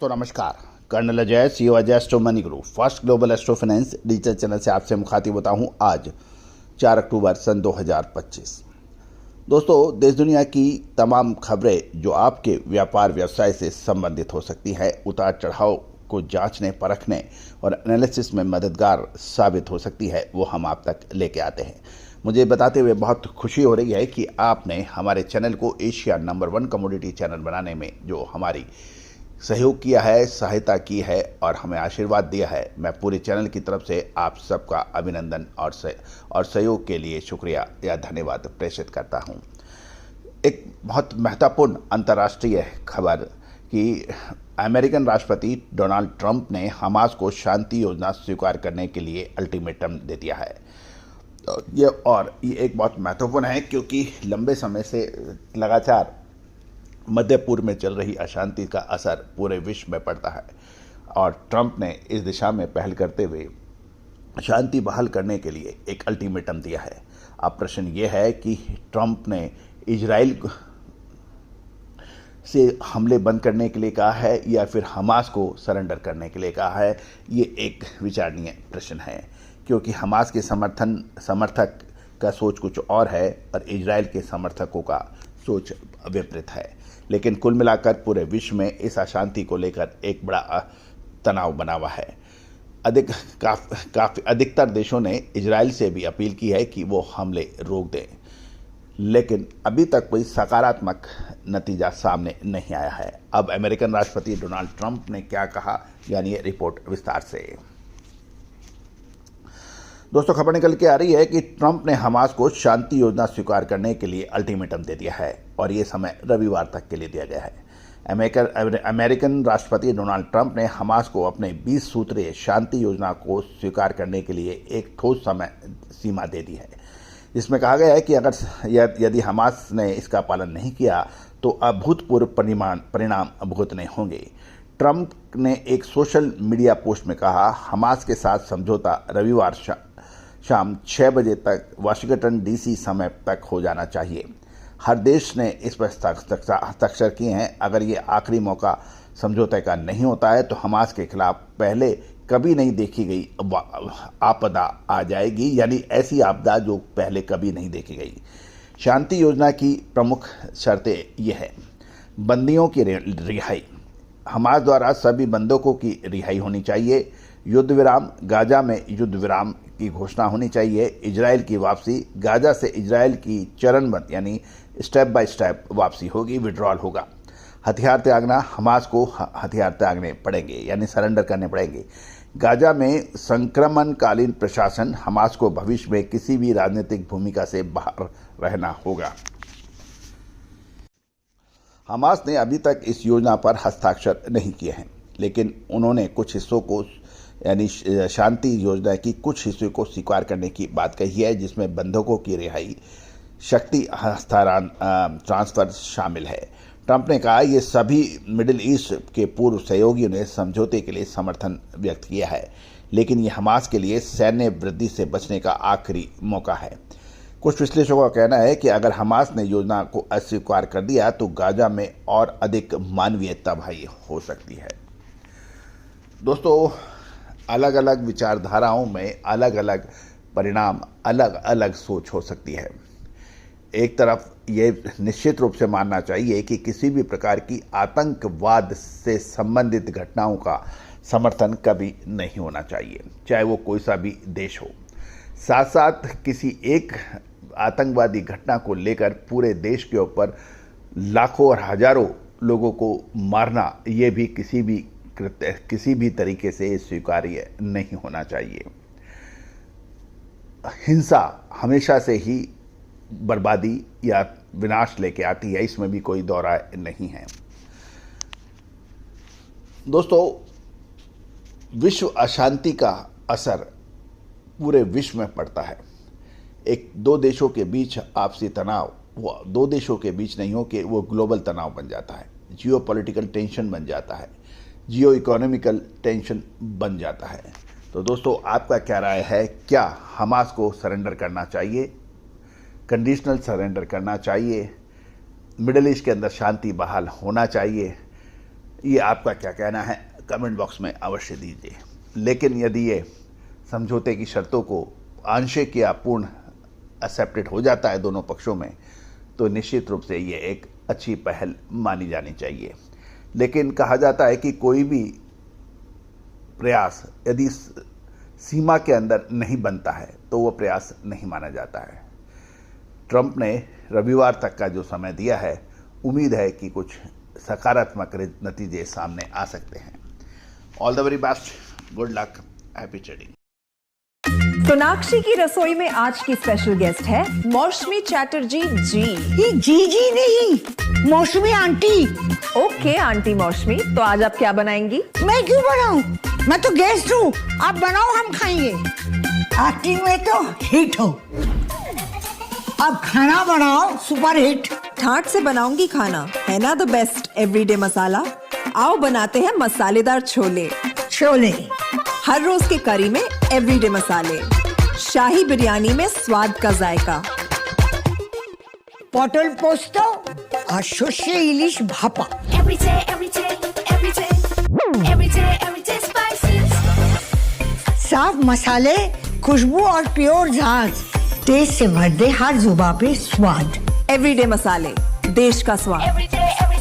दोस्तों नमस्कार। Colonel Ajay, CEO Ajay astro money group first global astro finance digital channel से आपसे मुखातिब होता हूं आज 4 अक्टूबर सन 2025। दोस्तों, देश दुनिया की तमाम खबरें जो आपके व्यापार व्यवसाय से संबंधित हो सकती है, उतार चढ़ाव को जांचने, परखने और एनालिसिस में मददगार साबित हो सकती है, वो हम आप तक लेके आते हैं। मुझे बताते हुए बहुत खुशी हो रही है कि आपने हमारे चैनल को एशिया नंबर 1 कमोडिटी चैनल बनाने में जो हमारी सहयोग किया है, सहायता की है और हमें आशीर्वाद दिया है। मैं पूरे चैनल की तरफ से आप सबका अभिनंदन और सहयोग के लिए शुक्रिया या धन्यवाद प्रेषित करता हूं। एक बहुत महत्वपूर्ण अंतर्राष्ट्रीय खबर कि अमेरिकन राष्ट्रपति डोनाल्ड ट्रंप ने हमास को शांति योजना स्वीकार करने के लिए अल्टीमेटम दे दिया है। ये एक बहुत महत्वपूर्ण है क्योंकि लंबे समय से लगातार मध्य पूर्व में चल रही अशांति का असर पूरे विश्व में पड़ता है और ट्रंप ने इस दिशा में पहल करते हुए शांति बहाल करने के लिए एक अल्टीमेटम दिया है। अब प्रश्न ये है कि ट्रंप ने इजराइल से हमले बंद करने के लिए कहा है या फिर हमास को सरेंडर करने के लिए कहा है। ये एक विचारणीय प्रश्न है क्योंकि हमास के समर्थक का सोच कुछ और है और इजराइल के समर्थकों का सोच विपरीत है। लेकिन कुल मिलाकर पूरे विश्व में इस अशांति को लेकर एक बड़ा तनाव बना हुआ है। अधिकतर देशों ने इजराइल से भी अपील की है कि वो हमले रोक दें, लेकिन अभी तक कोई सकारात्मक नतीजा सामने नहीं आया है। अब अमेरिकन राष्ट्रपति डोनाल्ड ट्रंप ने क्या कहा, यानी रिपोर्ट विस्तार से। दोस्तों, खबर निकल के आ रही है कि ट्रंप ने हमास को शांति योजना स्वीकार करने के लिए अल्टीमेटम दे दिया है और ये समय रविवार तक के लिए दिया गया है। अमेरिकन राष्ट्रपति डोनाल्ड ट्रंप ने हमास को अपने 20 सूत्रीय शांति योजना को स्वीकार करने के लिए एक ठोस समय सीमा दे दी है, जिसमें कहा गया है कि अगर यदि हमास ने इसका पालन नहीं किया तो अभूतपूर्व परिणाम भुगतने होंगे। ट्रंप ने एक सोशल मीडिया पोस्ट में कहा, हमास के साथ समझौता रविवार शाम 6 बजे तक वाशिंगटन डीसी समय तक हो जाना चाहिए। हर देश ने इस पर हस्ताक्षर किए हैं। अगर ये आखिरी मौका समझौते का नहीं होता है तो हमास के खिलाफ पहले कभी नहीं देखी गई आपदा आ जाएगी, यानी ऐसी आपदा जो पहले कभी नहीं देखी गई। शांति योजना की प्रमुख शर्तें ये है: बंदियों की रिहाई, हमास द्वारा सभी बंधकों की रिहाई होनी चाहिए, युद्ध विराम, गाजा में युद्ध विराम की घोषणा होनी चाहिए, इजराइल की वापसी, गाजा से इजराइल की चरणबद्ध यानी स्टेप बाय स्टेप वापसी होगी, विड्रॉल होगा, हथियार त्यागना, हमास को हथियार त्यागने पड़ेंगे यानी सरेंडर करने पड़ेंगे, गाजा में संक्रमणकालीन प्रशासन, हमास को भविष्य में किसी भी राजनीतिक भूमिका से बाहर रहना होगा। हमास ने अभी तक इस योजना पर हस्ताक्षर नहीं किए हैं, लेकिन उन्होंने कुछ हिस्सों को यानी शांति योजना की कुछ हिस्सों को स्वीकार करने की बात कही है, जिसमें बंधकों की रिहाई, शक्ति हस्तांतरण, ट्रांसफर शामिल है। ट्रंप ने कहा, ये सभी मिडिल ईस्ट के पूर्व सहयोगियों ने समझौते के लिए समर्थन व्यक्त किया है, लेकिन ये हमास के लिए सैन्य वृद्धि से बचने का आखिरी मौका है। कुछ विश्लेषकों का कहना है कि अगर हमास ने योजना को अस्वीकार कर दिया तो गाजा में और अधिक मानवीय तबाही हो सकती है। दोस्तों, अलग अलग विचारधाराओं में अलग अलग परिणाम, अलग अलग सोच हो सकती है। एक तरफ ये निश्चित रूप से मानना चाहिए कि किसी भी प्रकार की आतंकवाद से संबंधित घटनाओं का समर्थन कभी नहीं होना चाहिए, चाहे वो कोई सा भी देश हो। साथ साथ किसी एक आतंकवादी घटना को लेकर पूरे देश के ऊपर लाखों और हजारों लोगों को मारना, ये भी किसी भी तरीके से स्वीकार्य नहीं होना चाहिए। हिंसा हमेशा से ही बर्बादी या विनाश लेके आती है, इसमें भी कोई दो राय नहीं है। दोस्तों, विश्व अशांति का असर पूरे विश्व में पड़ता है। एक दो देशों के बीच आपसी तनाव वो दो देशों के बीच नहीं हो कि वो ग्लोबल तनाव बन जाता है, जियो पॉलिटिकल टेंशन बन जाता है, जियो इकोनॉमिकल टेंशन बन जाता है। तो दोस्तों, आपका क्या राय है? क्या हमास को सरेंडर करना चाहिए, कंडीशनल सरेंडर करना चाहिए, मिडिल ईस्ट के अंदर शांति बहाल होना चाहिए, ये आपका क्या कहना है कमेंट बॉक्स में अवश्य दीजिए। लेकिन यदि ये समझौते की शर्तों को आंशिक या पूर्ण एक्सेप्टेड हो जाता है दोनों पक्षों में, तो निश्चित रूप से ये एक अच्छी पहल मानी जानी चाहिए। लेकिन कहा जाता है कि कोई भी प्रयास यदि सीमा के अंदर नहीं बनता है तो वो प्रयास नहीं माना जाता है। ट्रंप ने रविवार तक का जो समय दिया है, उम्मीद है कि कुछ सकारात्मक नतीजे सामने आ सकते हैं। All the very best, good luck, happy trading. Sonakshi की रसोई में आज की स्पेशल गेस्ट है मौसमी चैटर्जी जी। ये जी नहीं, मौसमी आंटी। ओके आंटी मौसमी, तो आज आप क्या बनाएंगी? मैं क्यों बनाऊं? मैं तो गेस्ट हूँ, आप बनाओ, हम खाएंगे। एक्टिंग में तो हिट हो, अब खाना बनाओ सुपर हिट। ठाट से बनाऊंगी खाना, है ना द बेस्ट एवरीडे मसाला। आओ बनाते हैं मसालेदार छोले। छोले हर रोज के करी में एवरीडे मसाले, शाही बिरयानी में स्वाद का जायका। पटल पोस्तो और शोषे इलिश भापा। साफ मसाले, खुशबू और प्योर झांझ, टेस्ट से भर दे हर जुबान पे स्वाद। एवरीडे मसाले, देश का स्वाद।